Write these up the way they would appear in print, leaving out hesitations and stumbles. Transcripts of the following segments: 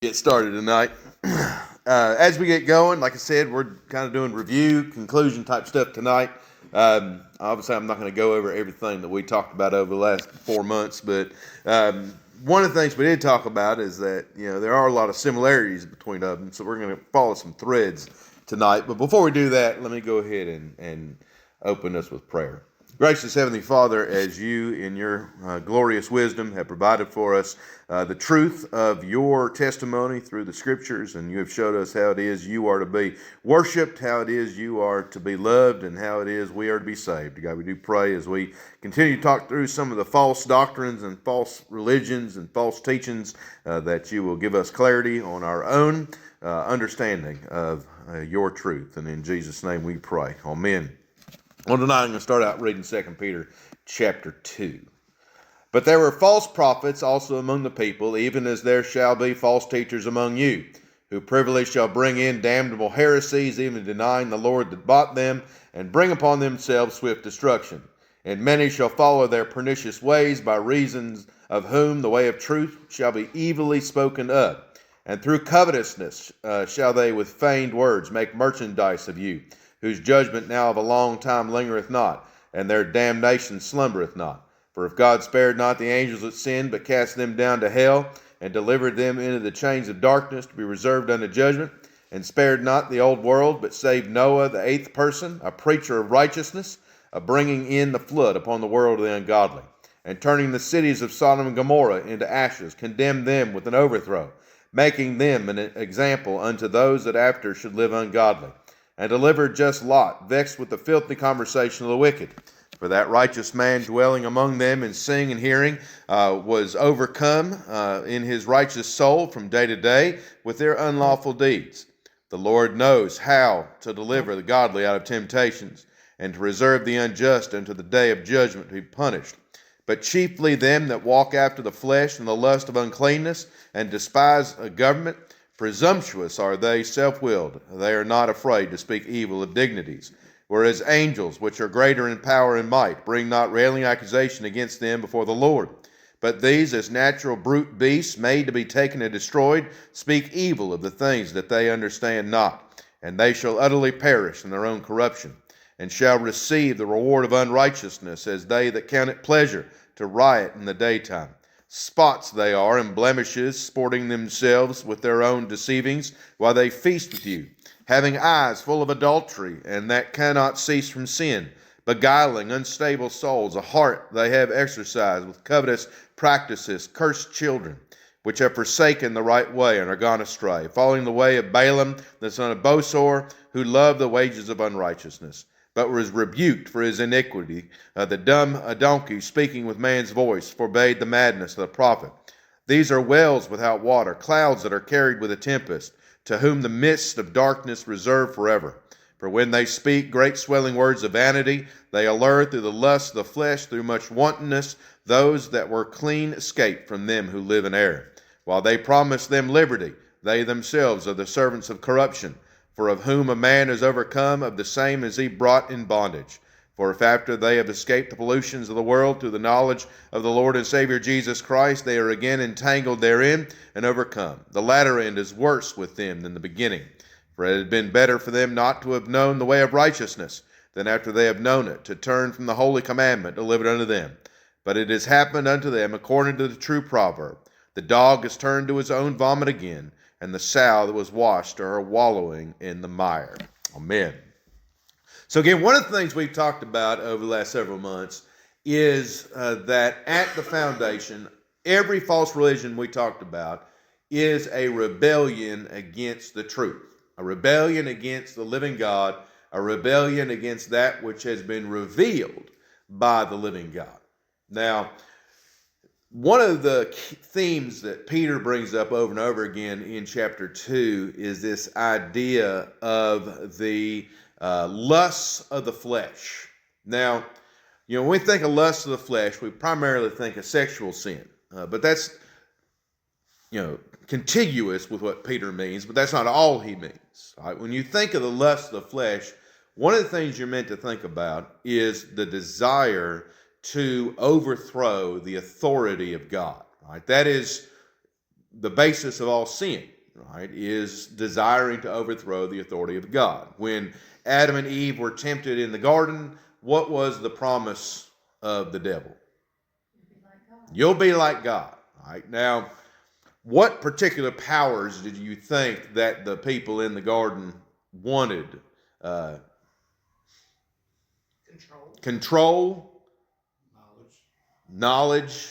Get started tonight. As we get going, like I said, we're kind of doing review, conclusion type stuff tonight. Obviously, I'm not going to go over everything that we talked about over the last 4 months, but one of the things we did talk about is that there are a lot of similarities between them, so we're going to follow some threads tonight. But before we do that, let me go ahead and open us with prayer. Gracious Heavenly Father, as you in your glorious wisdom have provided for us the truth of your testimony through the scriptures, and you have showed us how it is you are to be worshiped, how it is you are to be loved, and how it is we are to be saved. God, we do pray as we continue to talk through some of the false doctrines and false religions and false teachings that you will give us clarity on our own understanding of your truth. And in Jesus' name we pray. Amen. Well, tonight I'm going to start out reading 2 Peter chapter 2. But there were false prophets also among the people, even as there shall be false teachers among you, who privily shall bring in damnable heresies, even denying the Lord that bought them, and bring upon themselves swift destruction. And many shall follow their pernicious ways, by reasons of whom the way of truth shall be evilly spoken of. And through covetousness shall they with feigned words make merchandise of you, whose judgment now of a long time lingereth not, and their damnation slumbereth not. For if God spared not the angels that sinned, but cast them down to hell, and delivered them into the chains of darkness to be reserved unto judgment, and spared not the old world, but saved Noah, the eighth person, a preacher of righteousness, of bringing in the flood upon the world of the ungodly, and turning the cities of Sodom and Gomorrah into ashes, condemned them with an overthrow, making them an example unto those that after should live ungodly, and delivered just Lot, vexed with the filthy conversation of the wicked. For that righteous man dwelling among them in seeing and hearing was overcome in his righteous soul from day to day with their unlawful deeds. The Lord knows how to deliver the godly out of temptations, and to reserve the unjust unto the day of judgment to be punished. But chiefly them that walk after the flesh and the lust of uncleanness, and despise a government. Presumptuous are they, self-willed. They are not afraid to speak evil of dignities. Whereas angels, which are greater in power and might, bring not railing accusation against them before the Lord. But these, as natural brute beasts, made to be taken and destroyed, speak evil of the things that they understand not. And they shall utterly perish in their own corruption, and shall receive the reward of unrighteousness, as they that count it pleasure to riot in the daytime. Spots they are, and blemishes, sporting themselves with their own deceivings, while they feast with you, having eyes full of adultery, and that cannot cease from sin, beguiling unstable souls. A heart they have exercised with covetous practices, cursed children, which have forsaken the right way and are gone astray, following the way of Balaam, the son of Bosor, who loved the wages of unrighteousness, but was rebuked for his iniquity. The dumb donkey, speaking with man's voice, forbade the madness of the prophet. These are wells without water, clouds that are carried with a tempest, to whom the mist of darkness reserved forever. For when they speak great swelling words of vanity, they allure through the lust of the flesh, through much wantonness, those that were clean escape from them who live in error. While they promise them liberty, they themselves are the servants of corruption. For of whom a man is overcome, of the same is he brought in bondage. For if after they have escaped the pollutions of the world through the knowledge of the Lord and Savior Jesus Christ, they are again entangled therein and overcome, the latter end is worse with them than the beginning. For it had been better for them not to have known the way of righteousness, than after they have known it, to turn from the holy commandment delivered unto them. But it has happened unto them according to the true proverb, the dog is turned to his own vomit again, and the sow that was washed to her wallowing in the mire. Amen. So again, one of the things we've talked about over the last several months is that at the foundation, every false religion we talked about is a rebellion against the truth, a rebellion against the living God, a rebellion against that which has been revealed by the living God. Now, one of the themes that Peter brings up over and over again in chapter 2 is this idea of the lusts of the flesh. Now, when we think of lusts of the flesh, we primarily think of sexual sin. But that's, contiguous with what Peter means, but that's not all he means. All right? When you think of the lust of the flesh, one of the things you're meant to think about is the desire to overthrow the authority of God. Right? That is the basis of all sin, right, is desiring to overthrow the authority of God. When Adam and Eve were tempted in the garden, what was the promise of the devil? You'll be like God. Right? Now, what particular powers did you think that the people in the garden wanted? Control, knowledge,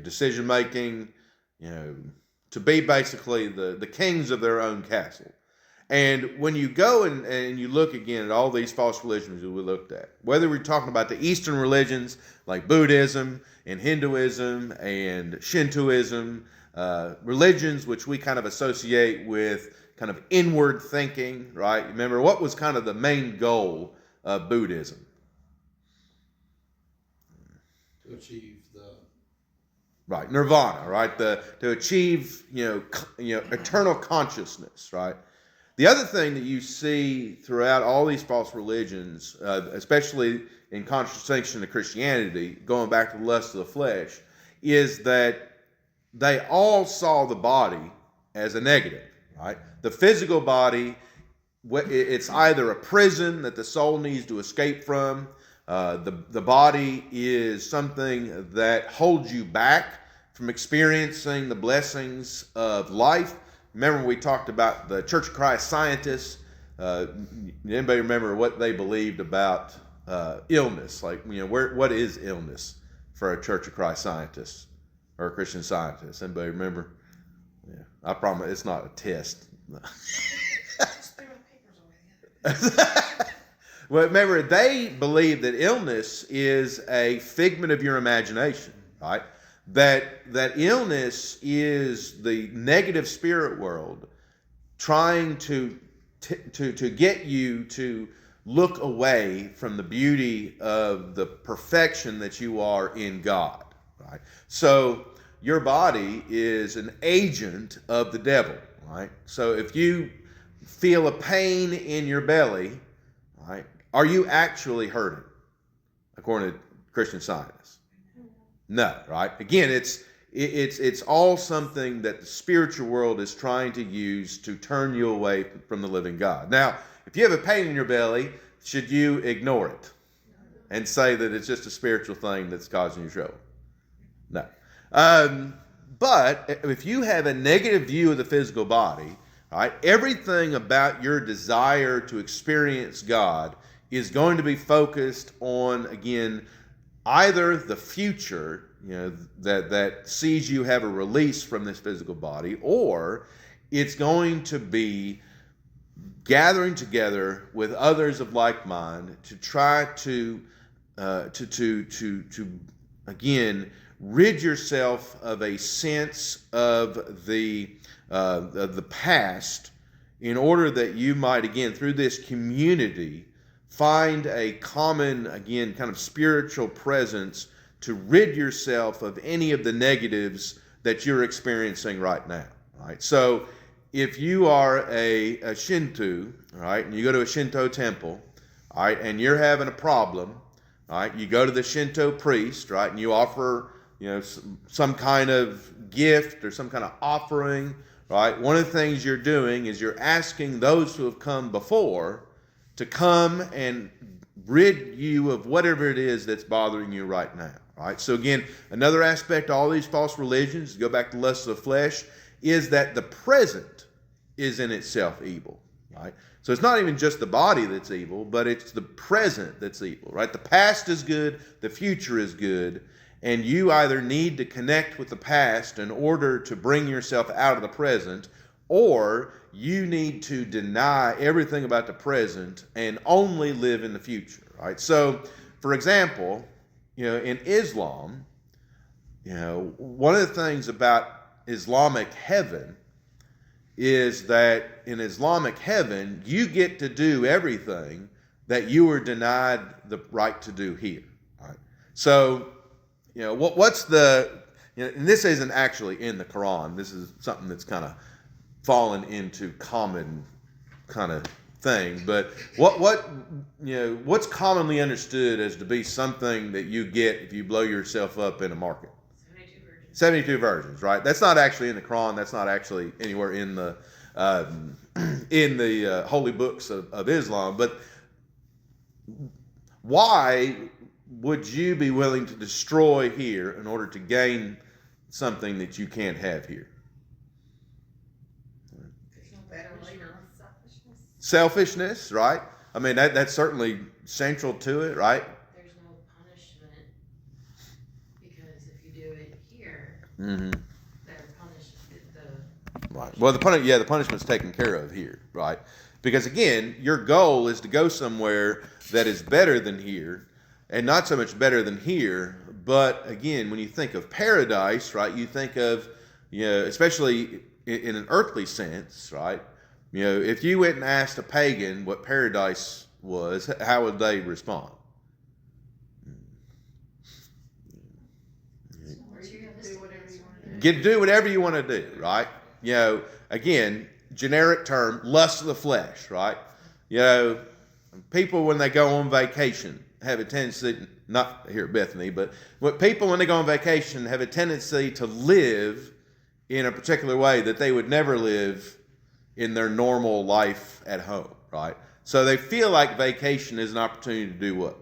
decision making, to be basically the kings of their own castle. And when you go and you look again at all these false religions that we looked at, whether we're talking about the Eastern religions like Buddhism and Hinduism and Shintoism, religions which we kind of associate with kind of inward thinking, right? Remember, what was kind of the main goal of Buddhism? To achieve right, nirvana, right? To achieve, eternal consciousness, right? The other thing that you see throughout all these false religions, especially in contradistinction to Christianity, going back to the lust of the flesh, is that they all saw the body as a negative, right? The physical body, it's either a prison that the soul needs to escape from. The body is something that holds you back from experiencing the blessings of life. Remember we talked about the Church of Christ scientists. Anybody remember what they believed about illness? Like, what is illness for a Church of Christ scientist or a Christian scientist? Anybody remember? Yeah, I promise it's not a test. Well, remember, they believe that illness is a figment of your imagination, right? That illness is the negative spirit world trying to get you to look away from the beauty of the perfection that you are in God, right? So your body is an agent of the devil, right? So if you feel a pain in your belly, right, are you actually hurting, according to Christian Scientists? No, right? Again, it's all something that the spiritual world is trying to use to turn you away from the living God. Now, if you have a pain in your belly, should you ignore it and say that it's just a spiritual thing that's causing you trouble? No. But if you have a negative view of the physical body, right, everything about your desire to experience God is going to be focused on, again, either the future, that sees you have a release from this physical body, or it's going to be gathering together with others of like mind to try to again rid yourself of a sense of the past, in order that you might, again, through this community, find a common, again, kind of spiritual presence to rid yourself of any of the negatives that you're experiencing right now, right? So if you are a Shinto, right, and you go to a Shinto temple, all right, and you're having a problem, all right, you go to the Shinto priest, right, and you offer, some kind of gift or some kind of offering, right? One of the things you're doing is you're asking those who have come before to come and rid you of whatever it is that's bothering you right now, right? So again, another aspect of all these false religions, go back to lust of the flesh, is that the present is in itself evil, right? So it's not even just the body that's evil, but it's the present that's evil, right? The past is good, the future is good, and you either need to connect with the past in order to bring yourself out of the present, or you need to deny everything about the present and only live in the future, right? So, for example, in Islam, one of the things about Islamic heaven is that in Islamic heaven, you get to do everything that you were denied the right to do here, right? So, what's the, and this isn't actually in the Quran. This is something that's kind of fallen into common kind of thing, but what's commonly understood as to be something that you get if you blow yourself up in a market? 72 virgins, right? That's not actually in the Quran. That's not actually anywhere in the holy books of Islam. But why would you be willing to destroy here in order to gain something that you can't have here? Selfishness, right? I mean, that's certainly central to it, right? There's no punishment because if you do it here, Mm-hmm. they're punished. Right. Well, the punishment's taken care of here, right? Because again, your goal is to go somewhere that is better than here, and not so much better than here. But again, when you think of paradise, right, you think of, especially in an earthly sense, right? If you went and asked a pagan what paradise was, how would they respond? Get to do whatever you want to do, right? Again, generic term, lust of the flesh, right? People when they go on vacation have a tendency, not here at Bethany, but people when they go on vacation have a tendency to live in a particular way that they would never live in their normal life at home, right? So they feel like vacation is an opportunity to do what?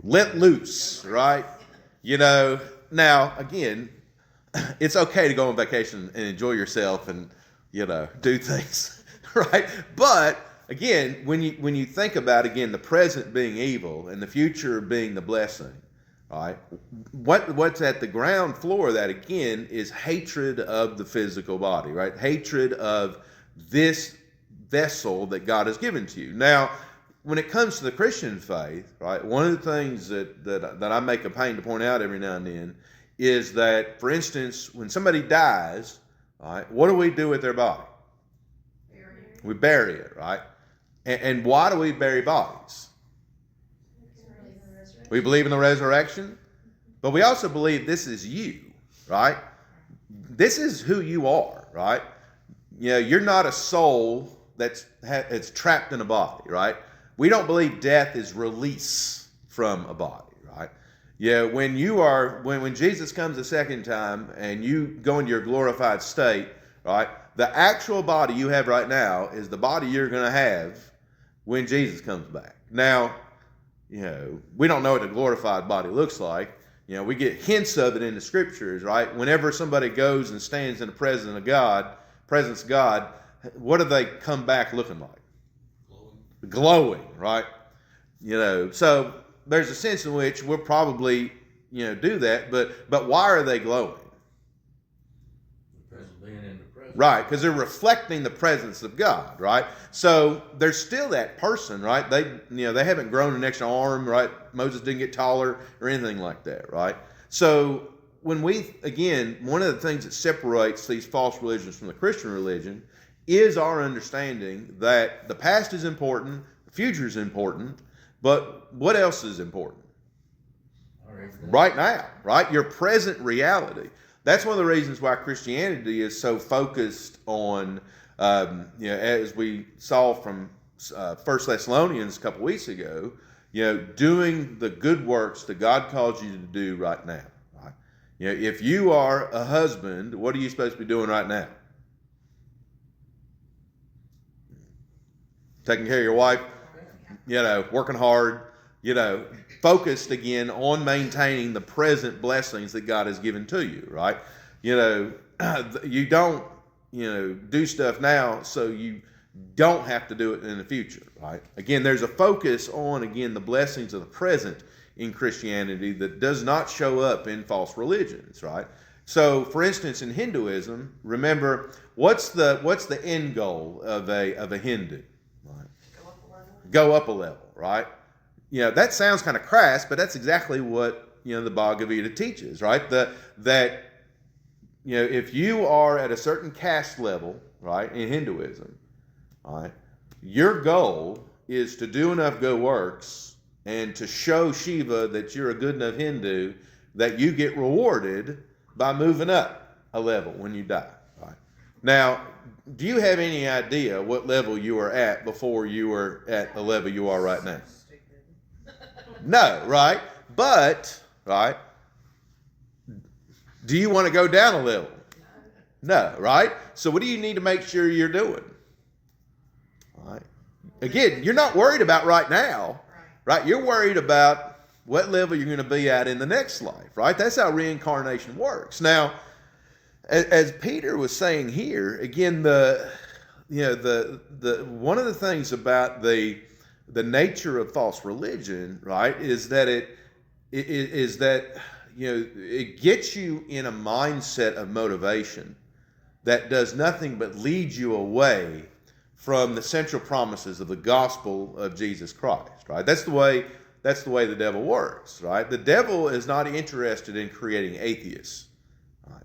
Let loose, right? Now, again, it's okay to go on vacation and enjoy yourself and, do things, right? But, again, when you think about, again, the present being evil and the future being the blessing, right? What's at the ground floor of that, again, is hatred of the physical body, right? Hatred of this vessel that God has given to you. Now, when it comes to the Christian faith, right, one of the things that I make a point to point out every now and then is that, for instance, when somebody dies, right, what do we do with their body? We bury it, right? And why do we bury bodies? We believe in the resurrection, but we also believe this is you, right? This is who you are, right? You're not a soul that's trapped in a body, right? We don't believe death is release from a body, right? When Jesus comes a second time and you go into your glorified state, right? The actual body you have right now is the body you're going to have when Jesus comes back. Now, we don't know what a glorified body looks like. We get hints of it in the scriptures, right? Whenever somebody goes and stands in the presence of God, what do they come back looking like? Glowing, right? So there's a sense in which we'll probably, do that, but why are they glowing? The present being in the present. Right, because they're reflecting the presence of God, right? So there's still that person, right? They haven't grown an extra arm, right? Moses didn't get taller or anything like that, right? So when one of the things that separates these false religions from the Christian religion is our understanding that the past is important, the future is important, but what else is important? Right now, right? Your present reality. That's one of the reasons why Christianity is so focused on, as we saw from 1 Thessalonians a couple weeks ago, doing the good works that God calls you to do right now. Right? If you are a husband, what are you supposed to be doing right now? Taking care of your wife, working hard, focused again on maintaining the present blessings that God has given to you, right? You don't, do stuff now so you don't have to do it in the future, right? Again, there's a focus on, the blessings of the present in Christianity that does not show up in false religions, right? So, for instance, in Hinduism, remember, what's the end goal of a Hindu? Right? Go up a level, right? That sounds kind of crass, but that's exactly what, the Bhagavad Gita teaches, right? That if you are at a certain caste level, right, in Hinduism, right, your goal is to do enough good works and to show Shiva that you're a good enough Hindu that you get rewarded by moving up a level when you die, right? Now, do you have any idea what level you were at before you were at the level you are right now? No, right? But, right? Do you want to go down a level? No, right? So what do you need to make sure you're doing? All right. Again, you're not worried about right now, right? You're worried about what level you're going to be at in the next life, right? That's how reincarnation works. Now, as Peter was saying here, again, the one of the things about the nature of false religion, right, is that it gets you in a mindset of motivation that does nothing but lead you away from the central promises of the gospel of Jesus Christ, right? That's the way the devil works, right? The devil is not interested in creating atheists, right?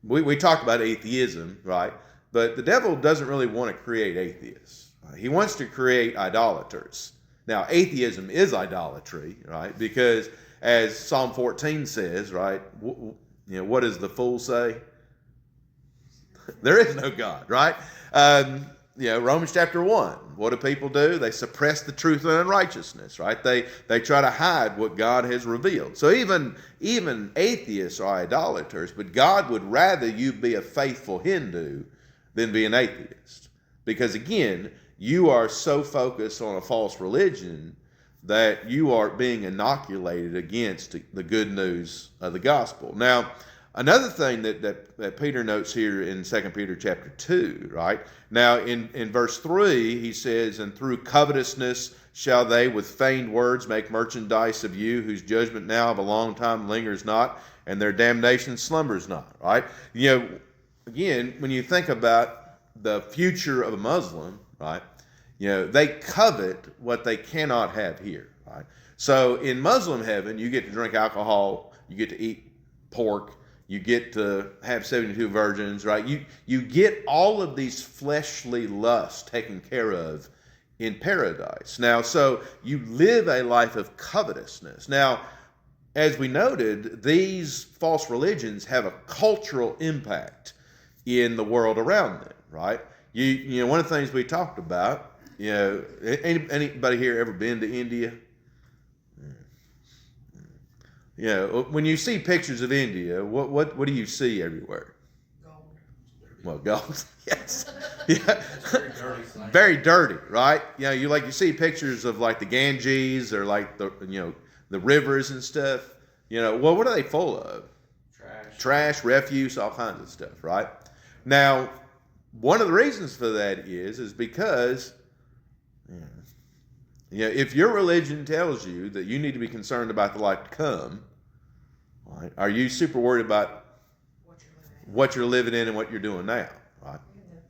We talked about atheism, right? But the devil doesn't really want to create atheists. Right? He wants to create idolaters. Now, atheism is idolatry, right? Because as Psalm 14 says, right? What does the fool say? There is no God, right? Romans chapter 1. What do people do? They suppress the truth of unrighteousness, right? They try to hide what God has revealed. So even atheists are idolaters, but God would rather you be a faithful Hindu than be an atheist. Because again, you are so focused on a false religion that you are being inoculated against the good news of the gospel. Now, another thing that Peter notes here in 2 Peter chapter 2, right? Now, in verse 3, he says, "And through covetousness shall they with feigned words make merchandise of you, whose judgment now of a long time lingers not, and their damnation slumbers not," right? Again, when you think about the future of a Muslim, right? They covet what they cannot have here, right? So in Muslim heaven, you get to drink alcohol, you get to eat pork, you get to have 72 virgins, right? You get all of these fleshly lusts taken care of in paradise. Now, so you live a life of covetousness. Now, as we noted, these false religions have a cultural impact in the world around them, right? One of the things we talked about, anybody here ever been to India? When you see pictures of India, what do you see everywhere? Gold. Well, gold, yes, yeah, Very dirty. very dirty, right? You see pictures of like the Ganges or like the rivers and stuff. What are they full of? Trash, refuse, all kinds of stuff, right? Now, one of the reasons for that is because if your religion tells you that you need to be concerned about the life to come, right, are you super worried about what you're living in and what you're doing now, right?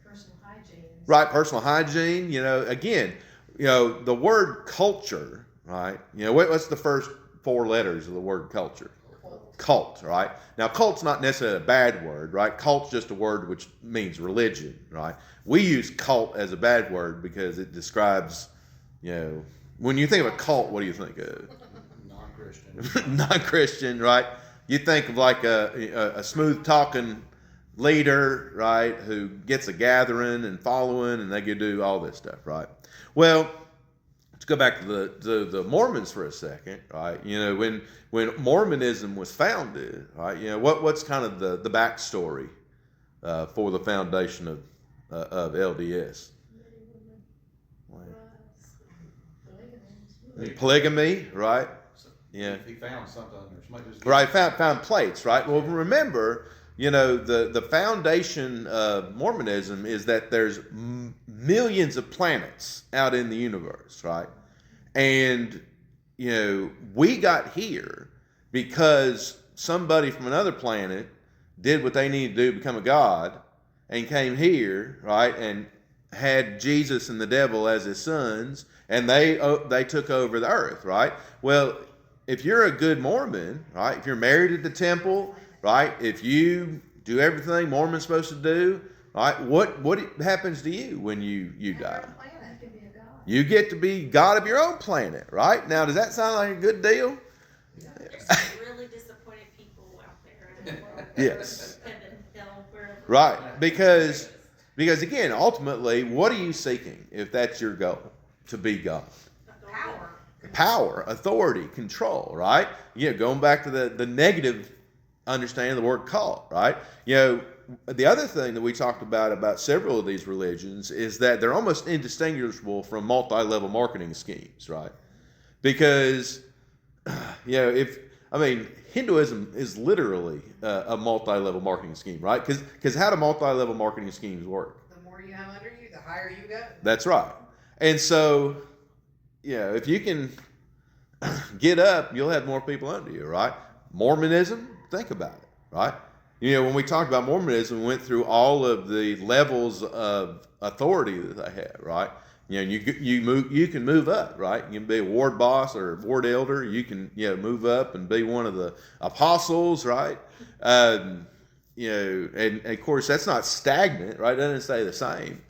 Personal hygiene. Right, personal hygiene. Again, the word culture, right? What's the first 4 letters of the word culture? Cult, right? Now, cult's not necessarily a bad word, right? Cult's just a word which means religion, right? We use cult as a bad word because it describes, when you think of a cult, what do you think of? Non-Christian. Non-Christian, right? You think of like a smooth-talking leader, right, who gets a gathering and following, and they can do all this stuff, right? Well, let's go back to the Mormons for a second, right? When Mormonism was founded, right? What's kind of the backstory for the foundation of LDS? Polygamy, right? Yeah. He found something. Right, found plates, right? Well, remember, the foundation of Mormonism is that there's millions of planets out in the universe, right? And, we got here because somebody from another planet did what they needed to do to become a god and came here, right, and had Jesus and the devil as his sons, and they took over the earth, right? Well, if you're a good Mormon, right, if you're married at the temple, right, if you do everything Mormon's supposed to do, right, what happens to you when you die? You get to be God of your own planet, right? Now, does that sound like a good deal? There's some really disappointed people out there in the world. Yes. Heaven, hell, wherever Right. Because again, ultimately, what are you seeking if that's your goal? To be God. Power, authority, control, right? Going back to the negative understanding of the word cult, right? The other thing that we talked about several of these religions is that they're almost indistinguishable from multi-level marketing schemes, right? Because, Hinduism is literally a multi-level marketing scheme, right? Because how do multi-level marketing schemes work? The more you have under you, the higher you go. That's right. And so, if you can get up, you'll have more people under you, right? Mormonism, think about it, right? When we talked about Mormonism, we went through all of the levels of authority that they had, right? You can move up, right? You can be a ward boss or a ward elder. You can move up and be one of the apostles, right? And of course that's not stagnant, right? It doesn't stay the same.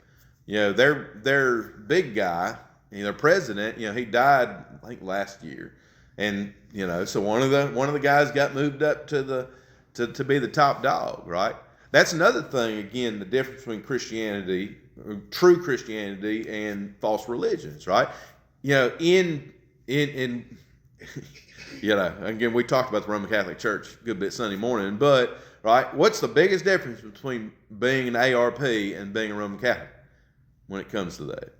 Their big guy, their president, he died I think last year, and so one of the guys got moved up to be the top dog, right? That's another thing. Again, the difference between Christianity, true Christianity, and false religions, right? Again, we talked about the Roman Catholic Church a good bit Sunday morning, but right, what's the biggest difference between being an ARP and being a Roman Catholic when it comes to that?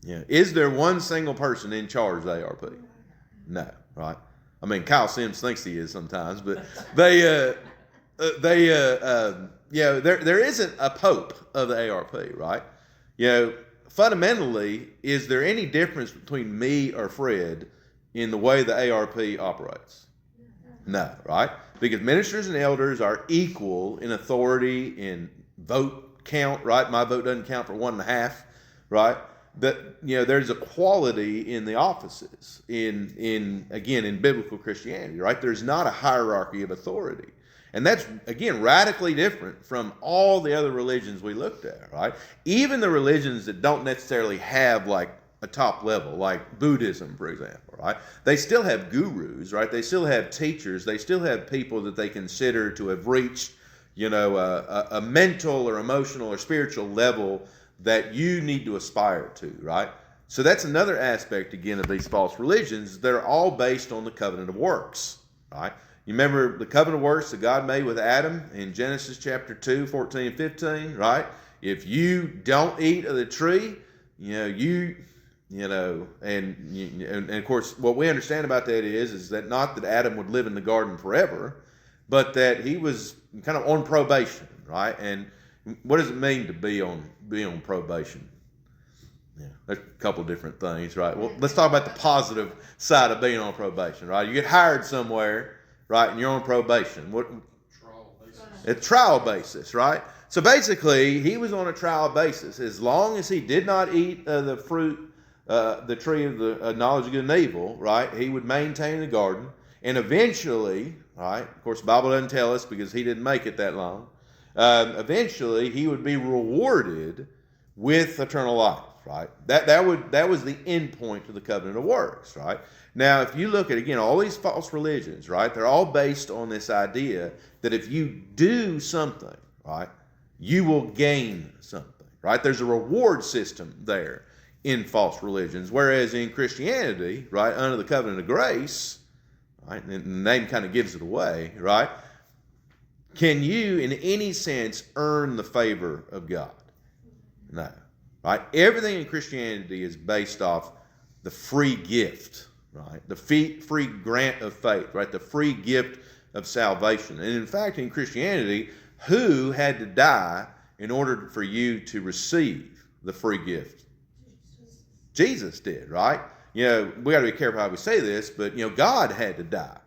Is there one single person in charge of the ARP? No, right? Kyle Sims thinks he is sometimes, but there isn't a pope of the ARP, right? Fundamentally, is there any difference between me or Fred in the way the ARP operates? No, right? Because ministers and elders are equal in authority, in vote count, right? My vote doesn't count for 1.5, right? There's a quality in the offices in biblical Christianity, right? There's not a hierarchy of authority. And that's, again, radically different from all the other religions we looked at, right? Even the religions that don't necessarily have like a top level, like Buddhism, for example, right? They still have gurus, right? They still have teachers. They still have people that they consider to have reached, a mental or emotional or spiritual level that you need to aspire to, right? So that's another aspect, again, of these false religions. They're all based on the covenant of works, right? You remember the covenant of works that God made with Adam in Genesis chapter 2, 14 and 15, right? If you don't eat of the tree, and of course, what we understand about that is that not that Adam would live in the garden forever, but that he was kind of on probation, right? And what does it mean to be on probation? There's a couple of different things, right? Well, let's talk about the positive side of being on probation, right? You get hired somewhere, right, and you're on probation. What? Trial basis. A trial basis, right? So basically, he was on a trial basis. As long as he did not eat the fruit, the tree of the knowledge of good and evil, right, he would maintain the garden. And eventually, right, of course, the Bible doesn't tell us because he didn't make it that long. Eventually, he would be rewarded with eternal life, right? That was the end point to the covenant of works, right? Now, if you look at, again, all these false religions, right, they're all based on this idea that if you do something, right, you will gain something, right? There's a reward system there in false religions, whereas in Christianity, right, under the covenant of grace, right, and the name kind of gives it away, right? Can you, in any sense, earn the favor of God? No. Right? Everything in Christianity is based off the free gift, right? The free grant of faith, right? The free gift of salvation. And in fact, in Christianity, who had to die in order for you to receive the free gift? Jesus did, right? We got to be careful how we say this, but God had to die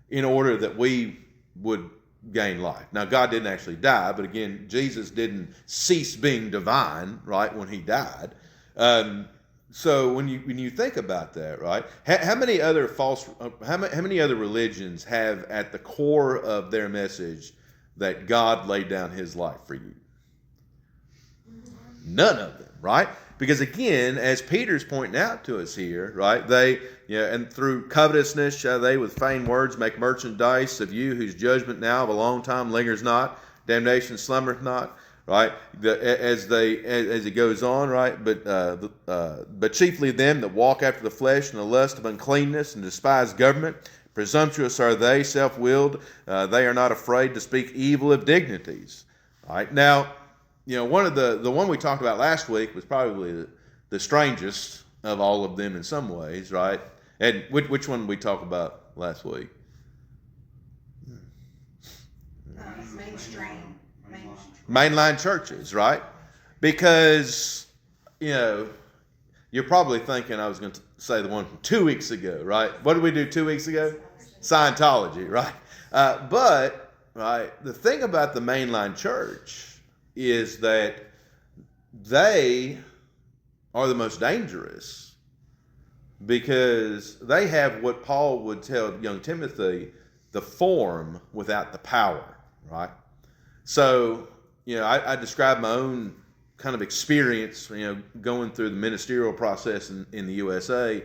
in order that we would gain life. Now, God didn't actually die, but again, Jesus didn't cease being divine, right, when he died. So when you think about that, right, how many other religions have at the core of their message that God laid down his life for you? None of them, right? Because again, as Peter's pointing out to us here, right, and through covetousness shall they with feigned words make merchandise of you, whose judgment now of a long time lingers not, damnation slumbereth not, right? As it goes on, right? But chiefly them that walk after the flesh and the lust of uncleanness and despise government. Presumptuous are they, self-willed. They are not afraid to speak evil of dignities. All right. Now, one of the one we talked about last week was probably the strangest of all of them in some ways, right? And which one did we talk about last week? Mainstream. Mainline churches, right? Because, you're probably thinking I was going to say the one from 2 weeks ago, right? What did we do 2 weeks ago? Scientology, right? But the thing about the mainline church is that they are the most dangerous because they have what Paul would tell young Timothy, the form without the power, right? So, I describe my own kind of experience, going through the ministerial process in the USA,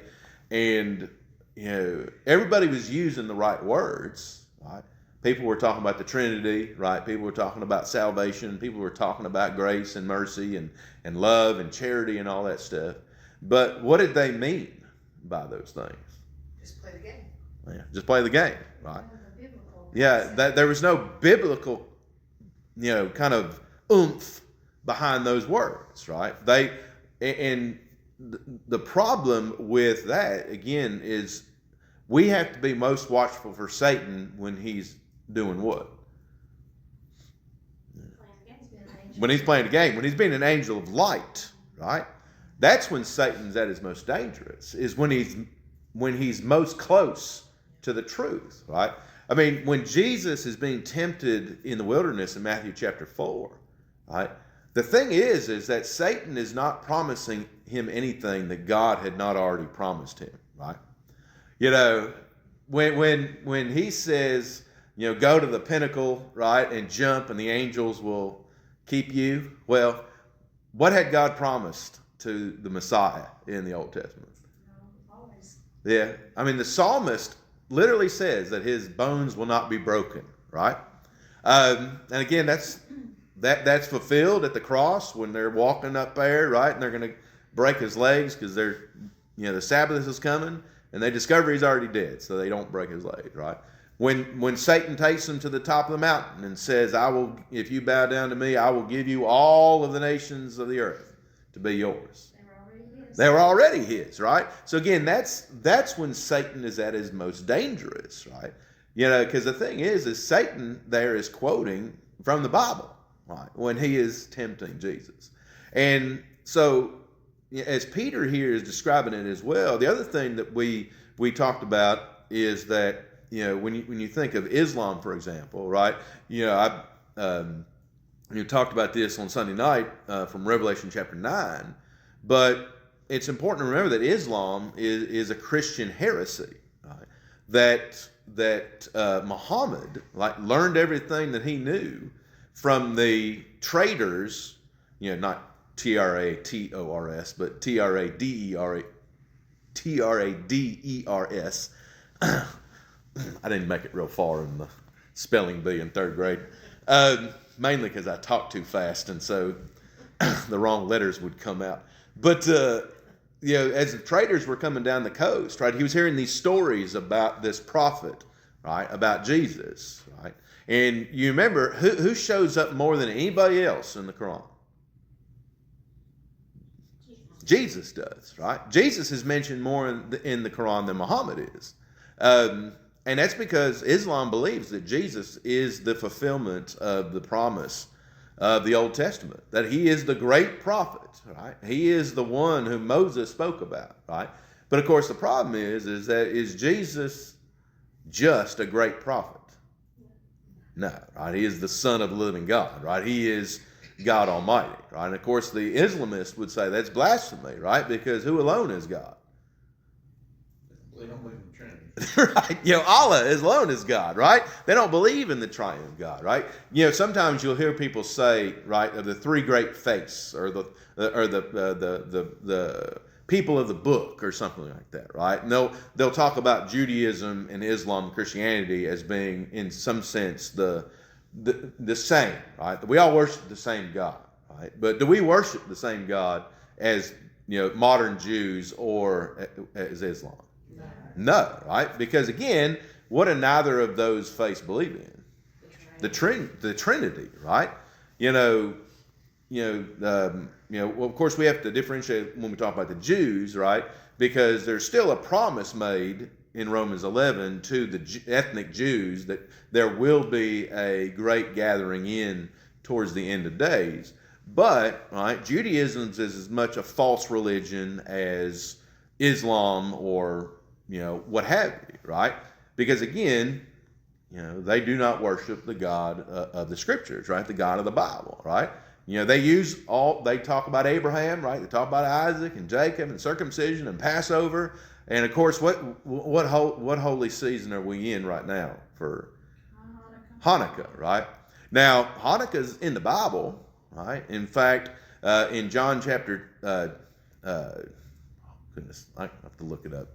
and, everybody was using the right words, right? People were talking about the Trinity, right? People were talking about salvation. People were talking about grace and mercy and love and charity and all that stuff. But what did they mean by those things? Just play the game. Yeah, just play the game, right? Yeah, there was no biblical, kind of oomph behind those words, right? And the problem with that, again, is we have to be most watchful for Satan when he's doing what? When he's playing a game, when he's being an angel of light, right? That's when Satan's at his most dangerous, is when he's most close to the truth, right? I mean, when Jesus is being tempted in the wilderness in Matthew chapter 4, right? The thing is that Satan is not promising him anything that God had not already promised him, right? When he says, go to the pinnacle, right, and jump, and the angels will keep you. Well, what had God promised to the Messiah in the Old Testament? Always. Yeah, I mean, the psalmist literally says that his bones will not be broken, right? And again, that's fulfilled at the cross when they're walking up there, right, and they're going to break his legs because the Sabbath is coming, and they discover he's already dead, so they don't break his legs, right? When Satan takes him to the top of the mountain and says, if you bow down to me, I will give you all of the nations of the earth to be yours. They were already his, right? So again, that's when Satan is at his most dangerous, right? Because the thing is Satan there is quoting from the Bible, right? When he is tempting Jesus. And so, as Peter here is describing it as well, the other thing that we talked about is that, when you think of Islam, for example, right? I talked about this on Sunday night from Revelation chapter 9, but it's important to remember that Islam is a Christian heresy, right? That Muhammad learned everything that he knew from the traders, not Trators, but Traders. I didn't make it real far in the spelling bee in third grade, mainly because I talked too fast, and so the wrong letters would come out. But as the traders were coming down the coast, right, he was hearing these stories about this prophet, right, about Jesus, right. And you remember who shows up more than anybody else in the Quran? Jesus does, right? Jesus is mentioned more in the Quran than Muhammad is. And that's because Islam believes that Jesus is the fulfillment of the promise of the Old Testament, that he is the great prophet, right? He is the one who Moses spoke about, right? But of course the problem is Jesus just a great prophet? No, right? He is the Son of the living God, right? He is God Almighty, right? And of course the Islamists would say that's blasphemy, right? Because who alone is God? They don't believe in the Trinity. Right? Allah alone is God, right? They don't believe in the triune God, right? Sometimes you'll hear people say, right, of the three great faiths, or the people of the book, or something like that, right? And they'll talk about Judaism and Islam and Christianity as being, in some sense, the the same, right? We all worship the same God, right? But do we worship the same God as modern Jews or as Islam? No, right? Because again, what do neither of those faiths believe in? The Trinity, right? Well, of course, we have to differentiate when we talk about the Jews, right? Because there's still a promise made in Romans 11 to the ethnic Jews that there will be a great gathering in towards the end of days. But, right, Judaism is as much a false religion as Islam or, what have you, right? Because again, they do not worship the God of the Scriptures, right? The God of the Bible, right? They talk about Abraham, right? They talk about Isaac and Jacob and circumcision and Passover. And of course, what holy season are we in right now for Hanukkah, right? Now, Hanukkah is in the Bible, right? In fact, in John chapter, goodness, I have to look it up.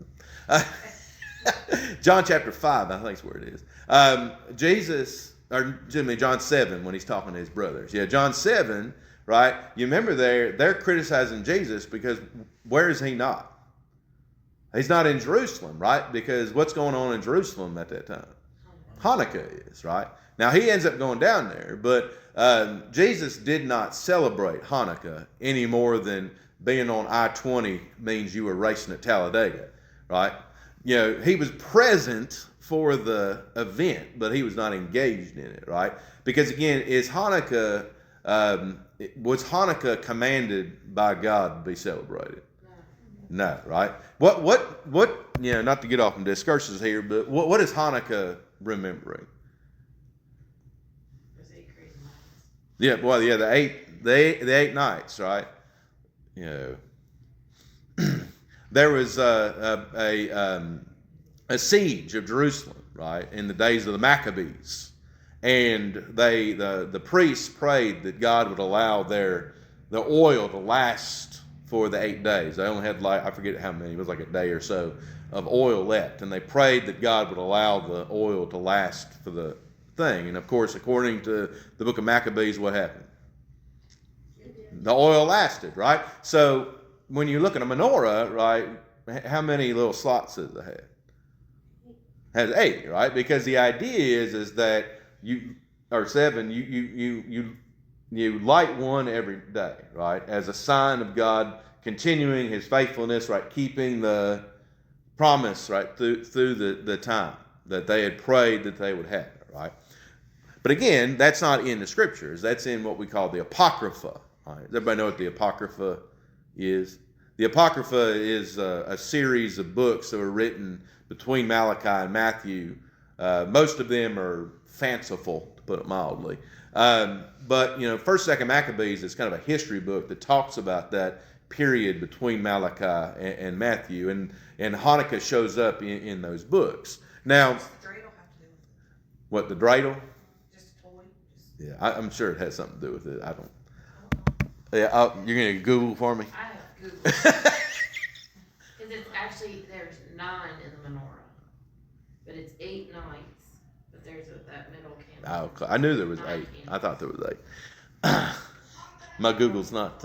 John chapter 5, I think is where it is. John 7, when he's talking to his brothers. Yeah, John 7, right? You remember they're criticizing Jesus because where is he not? He's not in Jerusalem, right? Because what's going on in Jerusalem at that time? Hanukkah is, right? Now, he ends up going down there, but Jesus did not celebrate Hanukkah any more than being on I-20 means you were racing at Talladega, right? He was present for the event, but he was not engaged in it, right? Because again, was Hanukkah commanded by God to be celebrated? No, right? What? Not to get off on discursions here, but what is Hanukkah remembering? Yeah, well, yeah, the eight nights, right? There was a siege of Jerusalem, right, in the days of the Maccabees, and the priests prayed that God would allow the oil to last for the 8 days. They only had I forget how many, it was like a day or so of oil left, and they prayed that God would allow the oil to last for the thing. And of course, according to the book of Maccabees, what happened? The oil lasted, right? So when you look at a menorah, right, how many little slots does it have? It has 8, right? Because the idea is that you light one every day, right, as a sign of God continuing His faithfulness, right, keeping the promise, right, through the time that they had prayed that they would have, right. But again, that's not in the Scriptures. That's in what we call the Apocrypha. Right? Does everybody know what the Apocrypha is? The Apocrypha is a series of books that were written between Malachi and Matthew. Most of them are fanciful, to put it mildly. But 1st, 2nd Maccabees is kind of a history book that talks about that period between Malachi and Matthew, and Hanukkah shows up in those books. Now, What's the dreidel have to do with it? what, the dreidel? Just a toy? Yeah, I'm sure it has something to do with it. I don't. Yeah, you're gonna Google for me. I have Google. Because it's actually, there's 9 in the menorah. But it's 8 nights. But there's that middle candle. Oh, I knew there was 8. Candles. I thought there was 8. My Google's not.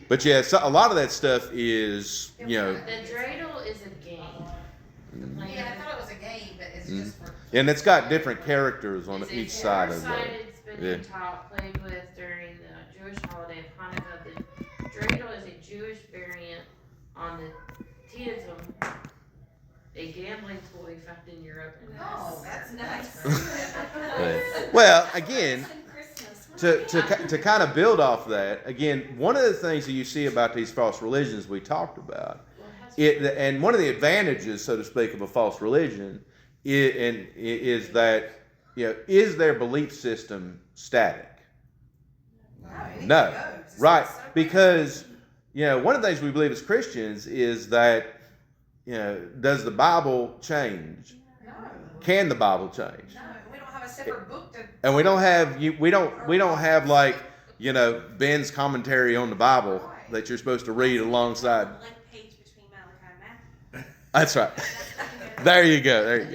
But yeah, so a lot of that stuff is, The dreidel is a game. Yeah, I thought it was a game, but it's just for... and it's got different characters on It's each a side of it. four-sided spinning top played with during the Jewish holiday of Hanukkah. The dreidel is a Jewish variant on the Teism, a gambling toy found in Europe. Oh, that's nice. Well, again, to kind of build off that, again, one of the things that you see about these false religions we talked about, and one of the advantages, so to speak, of a false religion is that, is their belief system static? No. Right. Because, one of the things we believe as Christians is that, does the Bible change? No. Can the Bible change? No, we don't have a separate book to... And we don't have like, Ben's commentary on the Bible that you're supposed to read alongside. That's right. There you go.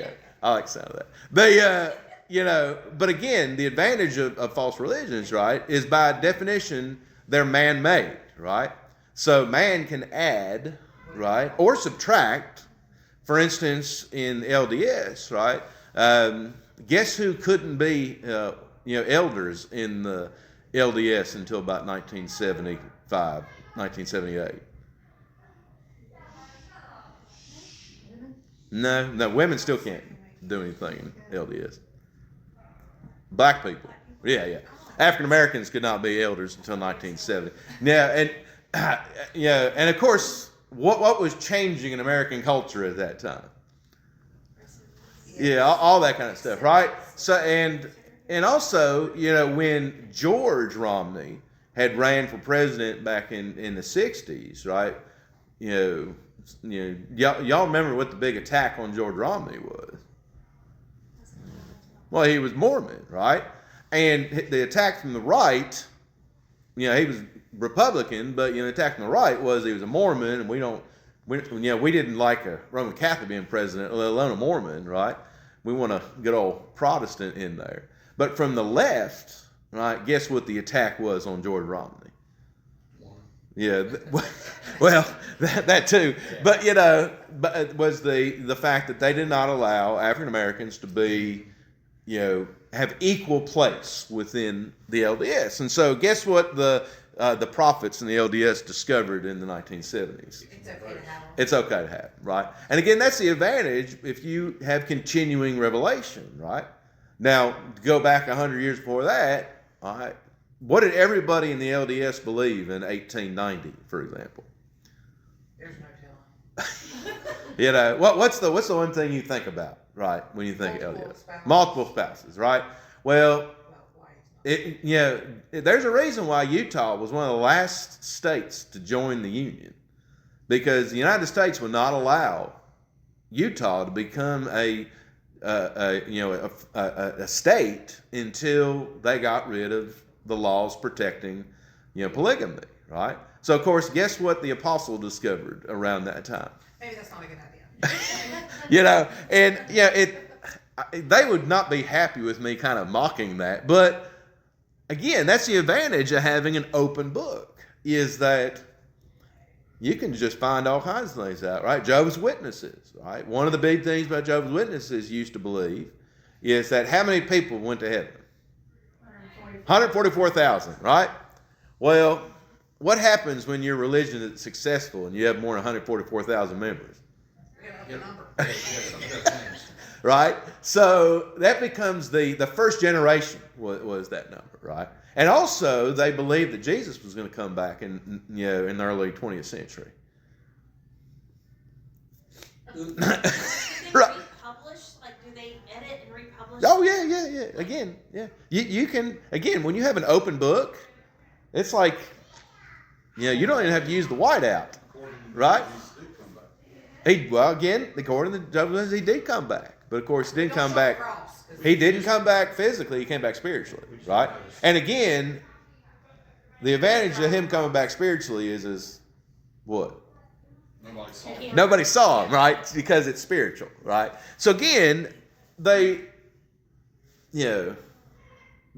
I like the sound of that. but again, the advantage of false religions, right, is by definition, they're man-made, right? So man can add, right, or subtract. For instance, in LDS, right, guess who couldn't be, elders in the LDS until about 1975, 1978? No, women still can't do anything in LDS. Black people, yeah. African Americans could not be elders until 1970. Yeah, and of course, what was changing in American culture at that time? Yeah, all that kind of stuff, right? So and also, when George Romney had ran for president back in the 60s, right? Y'all remember what the big attack on George Romney was? Well, he was Mormon, right? And the attack from the right, he was Republican, but the attack from the right was he was a Mormon, and we didn't like a Roman Catholic being president, let alone a Mormon, right? We want a good old Protestant in there. But from the left, right, guess what the attack was on George Romney? Yeah, well, that too. But but it was the fact that they did not allow African Americans to be, have equal place within the LDS. And so, guess what the prophets in the LDS discovered in the 1970s? It's okay to have them. It's okay to have, right? And again, that's the advantage if you have continuing revelation, right? Now, to go back 100 years before that, all right, what did everybody in the LDS believe in 1890, for example? There's no telling. What's the one thing you think about, right, when you think Multiple LDS? spouses. Multiple spouses, right? Well, Why it's not. there's a reason why Utah was one of the last states to join the Union, because the United States would not allow Utah to become a state until they got rid of the laws protecting, polygamy, right? So, of course, guess what the apostle discovered around that time? Maybe that's not a good idea. They would not be happy with me kind of mocking that, but again, that's the advantage of having an open book, is that you can just find all kinds of things out, right? Jehovah's Witnesses, right? One of the big things about Jehovah's Witnesses used to believe is that how many people went to heaven? 144,000, right? Well, what happens when your religion is successful and you have more than 144,000 members? We're going to up the number. Right? So that becomes the first generation was that number, right? And also they believed that Jesus was going to come back in the early 20th century. Do they Right. republish? Like, do they edit and republish? Oh yeah. Again, yeah. You can, again, when you have an open book, it's like, you don't even have to use the whiteout, right? According to the Jehovah's, he did come back, but of course he didn't come back. He didn't come back physically. He came back spiritually, right? And again, the advantage of him coming back spiritually is what? Nobody saw him, right? Because it's spiritual, right? So again, but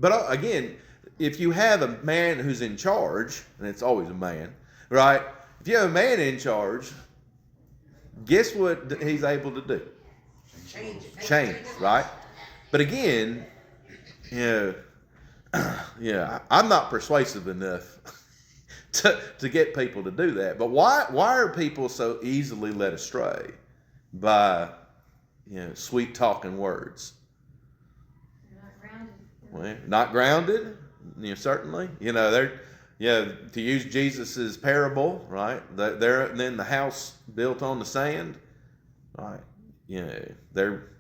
again, if you have a man who's in charge, and it's always a man, right? If you have a man in charge, guess what he's able to do? Change, right? But again, I'm not persuasive enough to get people to do that. But why are people so easily led astray by sweet talking words? Well, not grounded. Certainly. They're to use Jesus's parable, right? They're in the house built on the sand, right? They're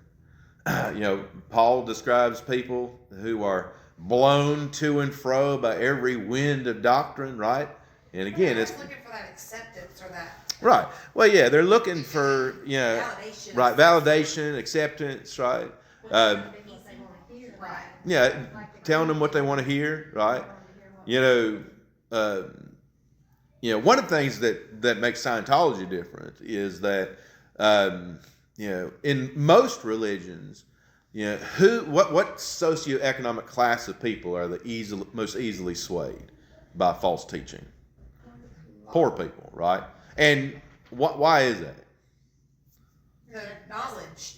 Paul describes people who are blown to and fro by every wind of doctrine, right? And again, it's looking for that acceptance or that. Right. Well, yeah, they're looking for Validation. right, validation, acceptance, right? Right. Yeah, telling them what they want to hear, right? One of the things that makes Scientology different is that in most religions, what socioeconomic class of people are the most easily swayed by false teaching? Poor people, right? And why is that? The knowledge.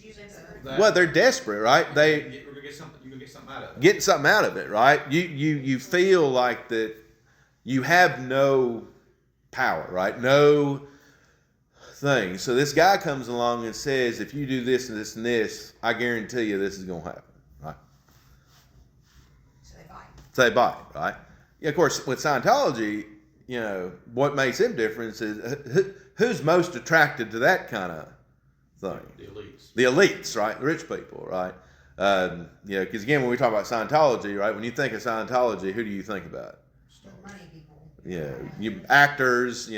Well, they're desperate, right? You're gonna get something out of it. Getting something out of it, right? You feel like that you have no power, right? No thing. So this guy comes along and says, if you do this and this and this, I guarantee you this is going to happen, right? So they buy. So they buy it, right? Yeah, of course, with Scientology, what makes them different is who's most attracted to that kind of thing? The elites, right? The rich people, right? Because again, when we talk about Scientology, right? When you think of Scientology, who do you think about? Money people. You actors,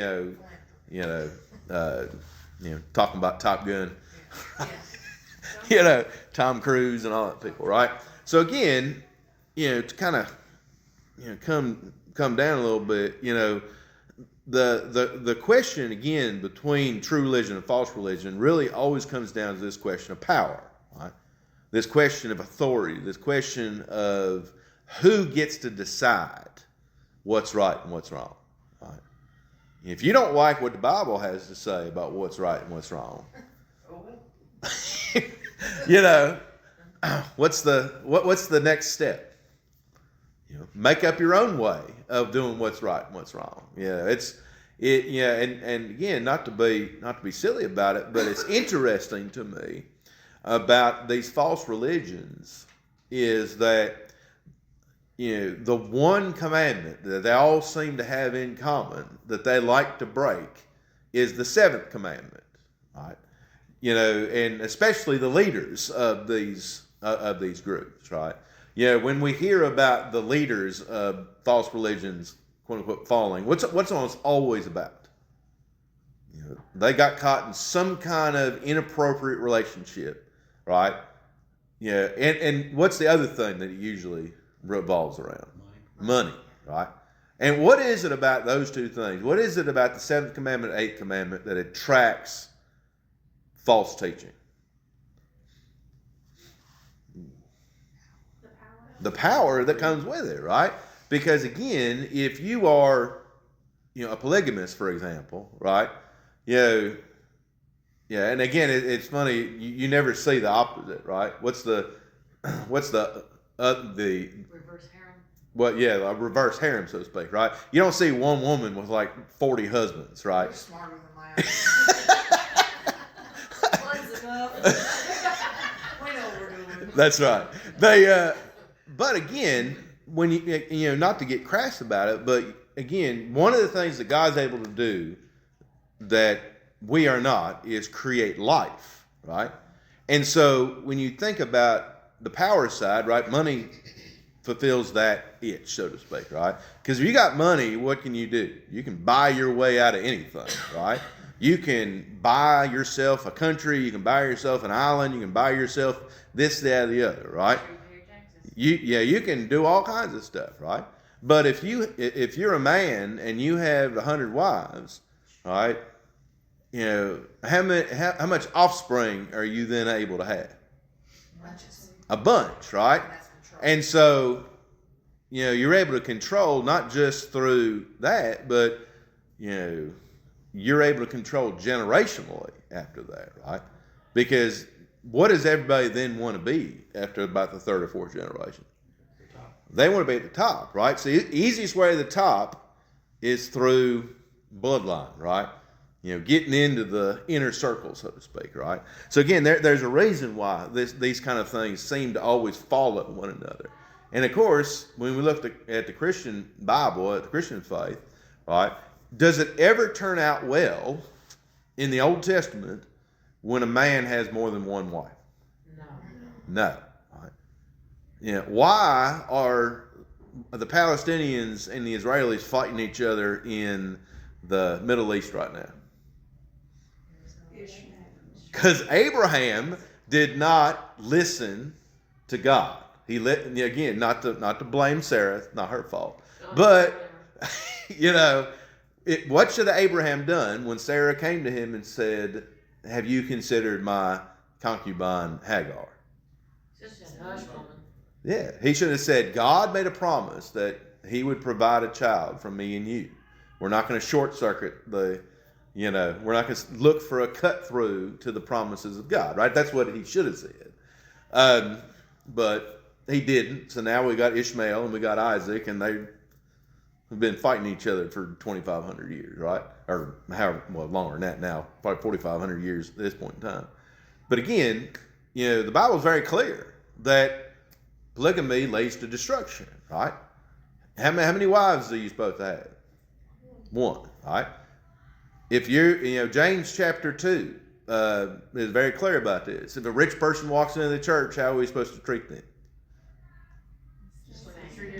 talking about Top Gun, Tom Cruise and all that people, right? So again, to kind of, come down a little bit, the question again between true religion and false religion really always comes down to this question of power, right? This question of authority, this question of who gets to decide what's right and what's wrong, right? If you don't like what the Bible has to say about what's right and what's wrong, what's the next step? Make up your own way of doing what's right and what's wrong. And again, not to be silly about it, but it's interesting to me about these false religions is that the one commandment that they all seem to have in common that they like to break is the seventh commandment, right? And especially the leaders of these groups, right? When we hear about the leaders of false religions, quote unquote, falling, what's almost always about? They got caught in some kind of inappropriate relationship, right? And what's the other thing that it usually revolves around? Money, right? And what is it about those two things? What is it about the seventh commandment, eighth commandment that attracts false teaching? The power that comes with it, right? Because again, if you are, a polygamist, for example, right? And again, it's funny. You never see the opposite, right? What's the reverse harem. A reverse harem, so to speak, right? You don't see one woman with like 40 husbands, right? You're smarter than that. One's enough. We know what we're doing. That's right. But again, when you not to get crass about it, but again, one of the things that God's able to do that we are not is create life, right? And so when you think about the power side, right, money fulfills that itch, so to speak, right? Because if you got money, what can you do? You can buy your way out of anything, right? You can buy yourself a country, you can buy yourself an island, you can buy yourself this, that, or the other, right? You can do all kinds of stuff, right? But if you're a man and you have 100 wives, right? How much offspring are you then able to have? A bunch, right? And so, you're able to control not just through that, but you're able to control generationally after that, right? Because what does everybody then want to be after about the third or fourth generation? They want to be at the top, right? So the easiest way to the top is through bloodline, right? Getting into the inner circle, so to speak, right? So again, there's a reason why these kind of things seem to always follow one another. And of course, when we look at the Christian Bible, at the Christian faith, right, does it ever turn out well in the Old Testament when a man has more than one wife? No. Right? Why are the Palestinians and the Israelis fighting each other in the Middle East right now? Because Abraham did not listen to God. Again, not to blame Sarah, it's not her fault. But what should Abraham done when Sarah came to him and said, "Have you considered my concubine Hagar?" Just a hush woman. Yeah, he should have said, God made a promise that he would provide a child from me and you. We're not going to short circuit we're not going to look for a cut through to the promises of God, right? That's what he should have said. But he didn't. So now we got Ishmael and we got Isaac, and they've been fighting each other for 2,500 years, right? Or however, longer than that now, probably 4,500 years at this point in time. But again, the Bible is very clear that polygamy leads to destruction, right? How many wives are you supposed to have? One, right? If James chapter 2 is very clear about this. If a rich person walks into the church, how are we supposed to treat them?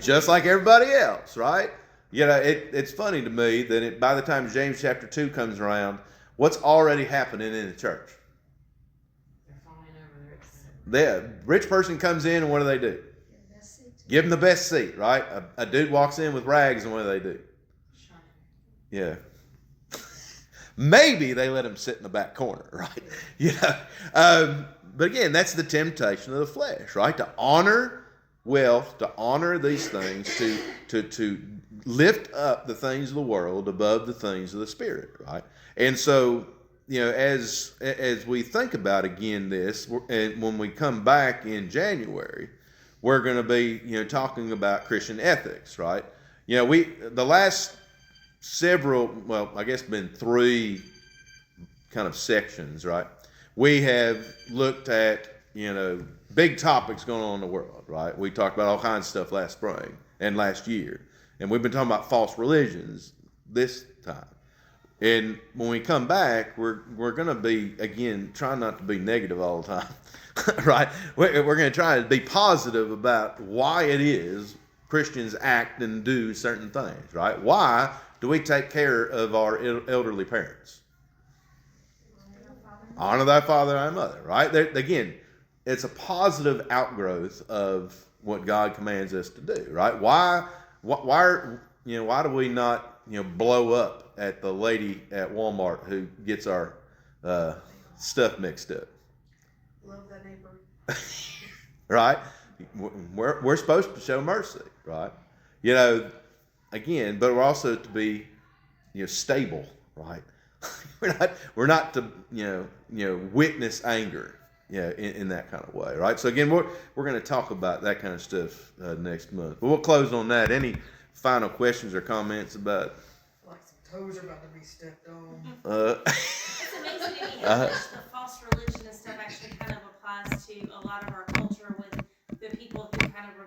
Just like everybody else, right? It's funny to me that by the time James chapter 2 comes around, what's already happening in the church? They're falling over their The rich person comes in, and what do? Give them the best seat, right? A dude walks in with rags, and what do? Yeah. Maybe they let him sit in the back corner, right? But again, that's the temptation of the flesh, right? To honor wealth, to honor these things, to lift up the things of the world above the things of the Spirit, right? And so, as we think about again this, and when we come back in January, we're going to be, talking about Christian ethics, right? The last several, I guess been 3 kind of sections, right? We have looked at, big topics going on in the world, right? We talked about all kinds of stuff last spring and last year. And we've been talking about false religions this time. And when we come back, we're going to be, again, trying not to be negative all the time, right? We're going to try to be positive about why it is Christians act and do certain things, right? Why do we take care of our elderly parents? Honor thy father and thy mother, right? Again, it's a positive outgrowth of what God commands us to do, right? Why do we not, blow up at the lady at Walmart who gets our stuff mixed up? Love that neighbor. Right? We're supposed to show mercy, right? Again, but we're also to be, stable, right? we're not to, witness anger, in that kind of way, right? So again, we're going to talk about that kind of stuff next month. But we'll close on that. Any final questions or comments about? Like some toes are about to be stepped on. It's amazing to me how much the false religion and stuff actually kind of applies to a lot of our culture with the people who kind of